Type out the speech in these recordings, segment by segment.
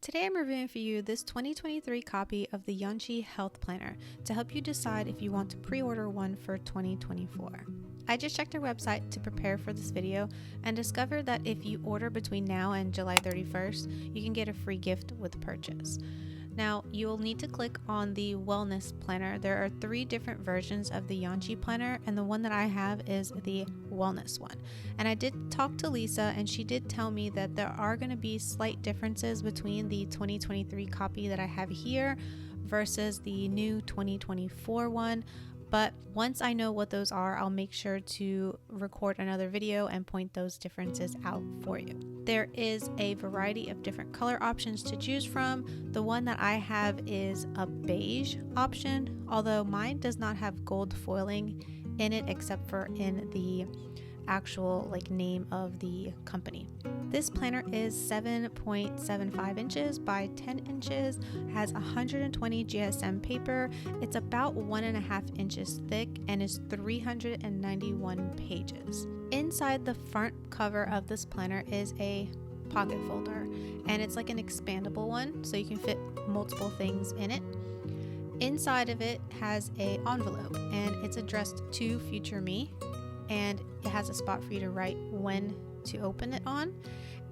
Today I'm reviewing for you this 2023 copy of the Yanshi Health Planner to help you decide if you want to pre-order one for 2024. I just checked their website to prepare for this video and discovered that if you order between now and July 31st, you can get a free gift with the purchase. Now, you will need to click on the Wellness Planner. There are 3 different versions of the Yanshi Planner, and the one that I have is the Wellness one. And I did talk to Lisa, and she did tell me that there are going to be slight differences between the 2023 copy that I have here versus the new 2024 one. But once I know what those are, I'll make sure to record another video and point those differences out for you. There is a variety of different color options to choose from. The one that I have is a beige option, although mine does not have gold foiling in it except for in the actual name of the company. This planner is 7.75 inches by 10 inches, has 120 GSM paper. It's about 1.5 inches thick and is 391 pages. Inside the front cover of this planner is a pocket folder, and it's like an expandable one, so you can fit multiple things in it. Inside of it has an envelope, and it's addressed to future me, and it has a spot for you to write when to open it on.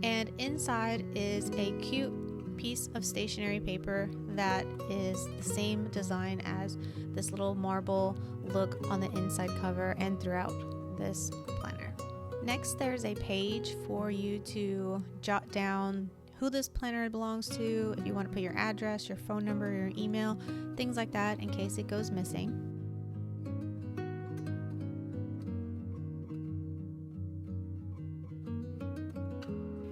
And inside is a cute piece of stationery paper that is the same design as this little marble look on the inside cover and throughout this planner. Next, there's a page for you to jot down who this planner belongs to, if you want to put your address, your phone number, your email, things like that in case it goes missing.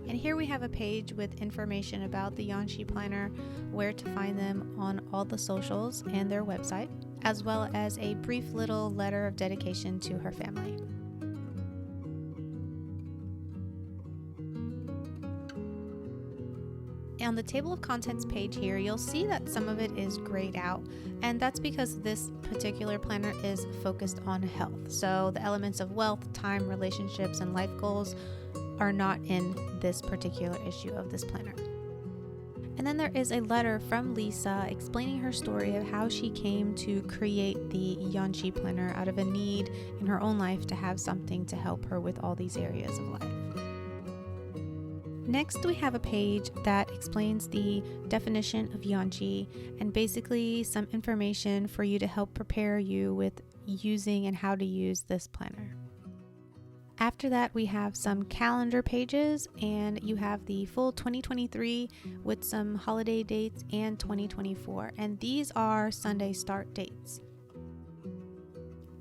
And here we have a page with information about the Yanshi Planner, where to find them on all the socials and their website, as well as a brief little letter of dedication to her family. On the table of contents page here, you'll see that some of it is grayed out, and that's because this particular planner is focused on health. So the elements of wealth, time, relationships, and life goals are not in this particular issue of this planner. And then there is a letter from Lisa explaining her story of how she came to create the Yanshi Planner out of a need in her own life to have something to help her with all these areas of life. Next, we have a page that explains the definition of Yanshi and basically some information for you to help prepare you with using and how to use this planner. After that, we have some calendar pages, and you have the full 2023 with some holiday dates and 2024, and these are Sunday start dates.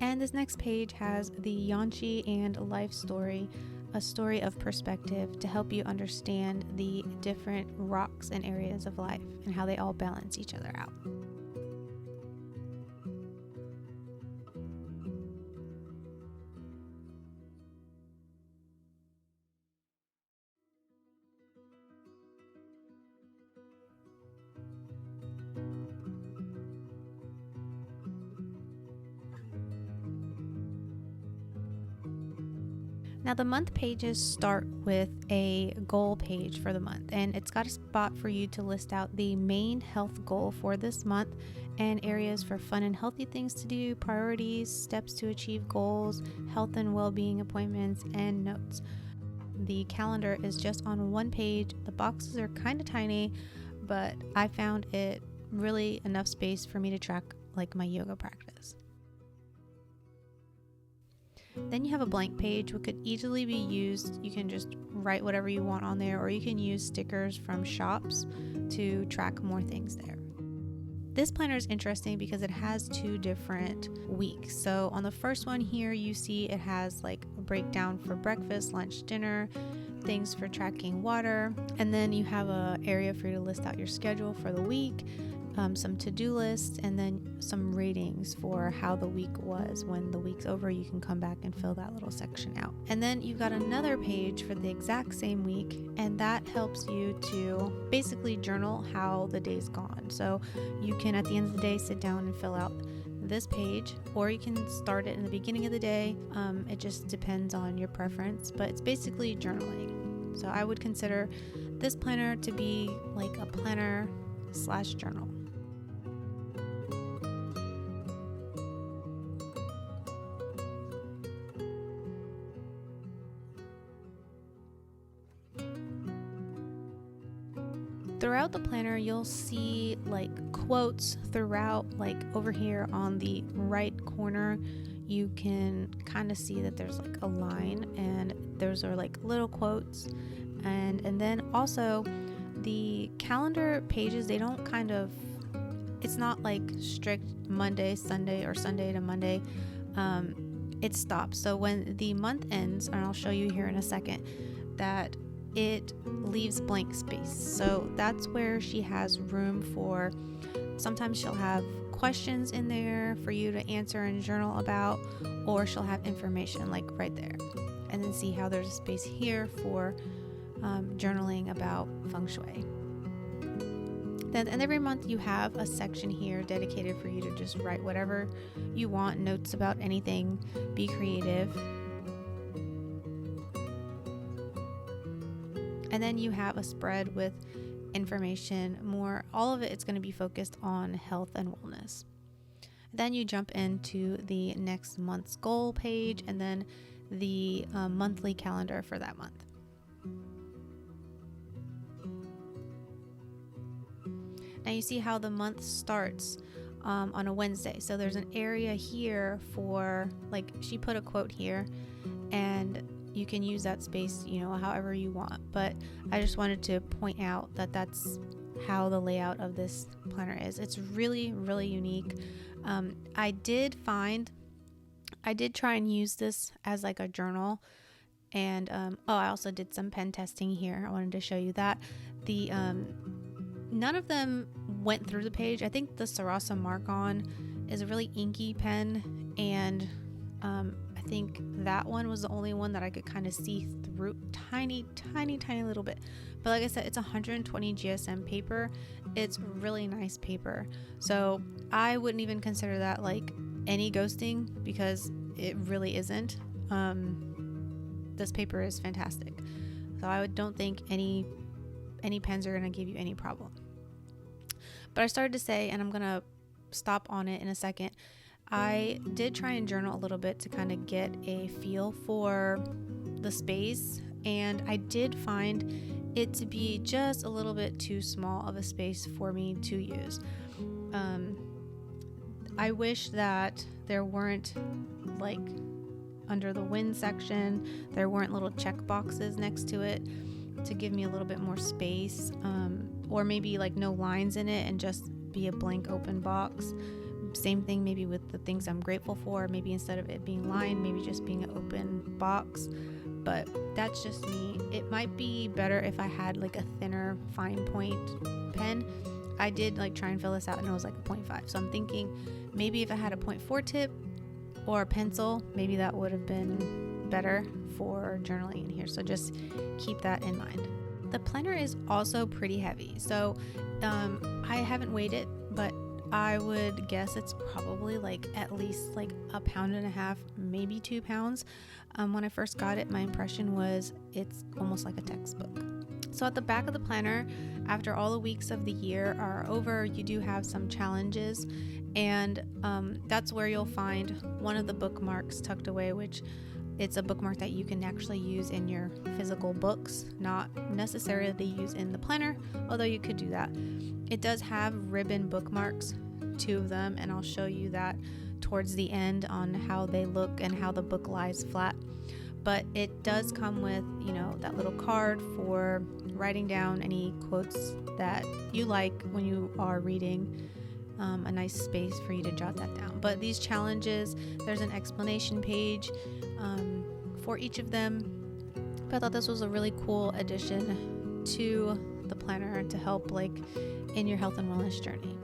And this next page has the Yanshi and life story, a story of perspective to help you understand the different rocks and areas of life and how they all balance each other out. Now, the month pages start with a goal page for the month, and it's got a spot for you to list out the main health goal for this month and areas for fun and healthy things to do, priorities, steps to achieve goals, health and well-being appointments, and notes. The calendar is just on one page. The boxes are kind of tiny, but I found it really enough space for me to track my yoga practice. Then you have a blank page which could easily be used. You can just write whatever you want on there, or you can use stickers from shops to track more things there. This planner is interesting because it has 2 different weeks. So on the first one here, you see it has a breakdown for breakfast, lunch, dinner, things for tracking water, and then you have an area for you to list out your schedule for the week, some to-do lists, and then some ratings for how the week was. When the week's over, you can come back and fill that little section out. And then you've got another page for the exact same week, and that helps you to basically journal how the day's gone. So you can, at the end of the day, sit down and fill out this page, or you can start it in the beginning of the day. It just depends on your preference, but it's basically journaling. So I would consider this planner to be like a planner month/journal. Throughout the planner, you'll see like quotes throughout, like over here on the right corner, you can kind of see that there's like a line, and those are like little quotes. And then also the calendar pages, they don't it's not like strict Monday, Sunday, or Sunday to Monday. It stops. So when the month ends, and I'll show you here in a second, that it leaves blank space. So that's where she has room for, sometimes she'll have questions in there for you to answer and journal about, or she'll have information like right there. And then see how there's a space here for journaling about feng shui. Then, and every month you have a section here dedicated for you to just write whatever you want, notes about anything, be creative. And then you have a spread with information, all of it's going to be focused on health and wellness. Then you jump into the next month's goal page, and then the monthly calendar for that month. Now you see how the month starts on a Wednesday. So there's an area here for, like, she put a quote here, and you can use that space, however you want. But I just wanted to point out that that's how the layout of this planner is. It's really, really unique. I did try and use this as like a journal. And I also did some pen testing here. I wanted to show you that. None of them went through the page. I think the Sarasa Mark-On is a really inky pen, and I think that one was the only one that I could kind of see through tiny little bit. But like I said, it's 120 GSM paper. It's really nice paper. So I wouldn't even consider that like any ghosting, because it really isn't. This paper is fantastic. So I don't think any pens are going to give you any problem. But I started to say, and I'm going to stop on it in a second, I did try and journal a little bit to kind of get a feel for the space, and I did find it to be just a little bit too small of a space for me to use. I wish that there weren't, like, under the wind section, there weren't little check boxes next to it to give me a little bit more space, or maybe like no lines in it and just be a blank open box. Same thing maybe with the things I'm grateful for. Maybe instead of it being lined, maybe just being an open box. But that's just me. It might be better if I had like a thinner fine point pen. I did like try and fill this out, and it was like a 0.5. So I'm thinking maybe if I had a 0.4 tip or a pencil, maybe that would have been better for journaling in here. So just keep that in mind. The planner is also pretty heavy. So I haven't weighed it, but I would guess it's probably like at least like 1.5 pounds, maybe 2 pounds. When I first got it, my impression was it's almost like a textbook. So at the back of the planner, after all the weeks of the year are over, you do have some challenges, and that's where you'll find one of the bookmarks tucked away, which it's a bookmark that you can actually use in your physical books, not necessarily use in the planner, although you could do that. It does have ribbon bookmarks, 2 of them, and I'll show you that towards the end on how they look and how the book lies flat. But it does come with, that little card for writing down any quotes that you like when you are reading, a nice space for you to jot that down. But these challenges, there's an explanation page for each of them. But I thought this was a really cool addition to the planner to help like in your health and wellness journey.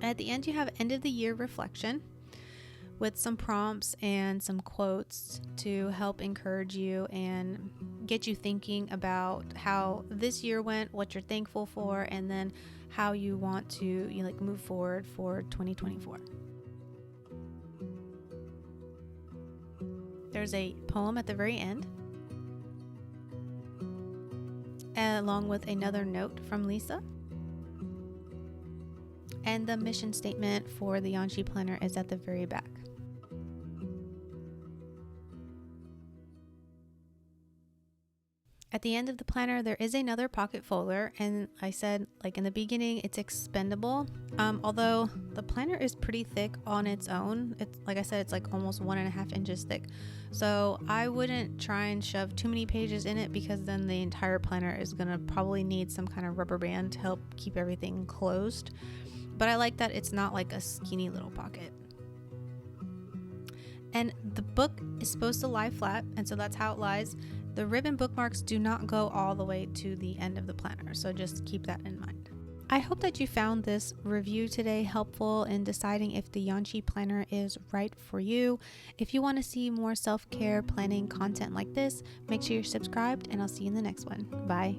At the end, you have end of the year reflection with some prompts and some quotes to help encourage you and get you thinking about how this year went, what you're thankful for, and then how you want to move forward for 2024. There's a poem at the very end, along with another note from Lisa. And the mission statement for the Yanshi planner is at the very back. At the end of the planner, there is another pocket folder, and I said, like in the beginning, it's expendable. Although the planner is pretty thick on its own. It's like I said, it's like almost 1.5 inches thick. So I wouldn't try and shove too many pages in it, because then the entire planner is gonna probably need some kind of rubber band to help keep everything closed. But I like that it's not like a skinny little pocket. And the book is supposed to lie flat, and so that's how it lies. The ribbon bookmarks do not go all the way to the end of the planner, so just keep that in mind. I hope that you found this review today helpful in deciding if the Yanshi planner is right for you. If you want to see more self-care planning content like this, make sure you're subscribed, and I'll see you in the next one. Bye.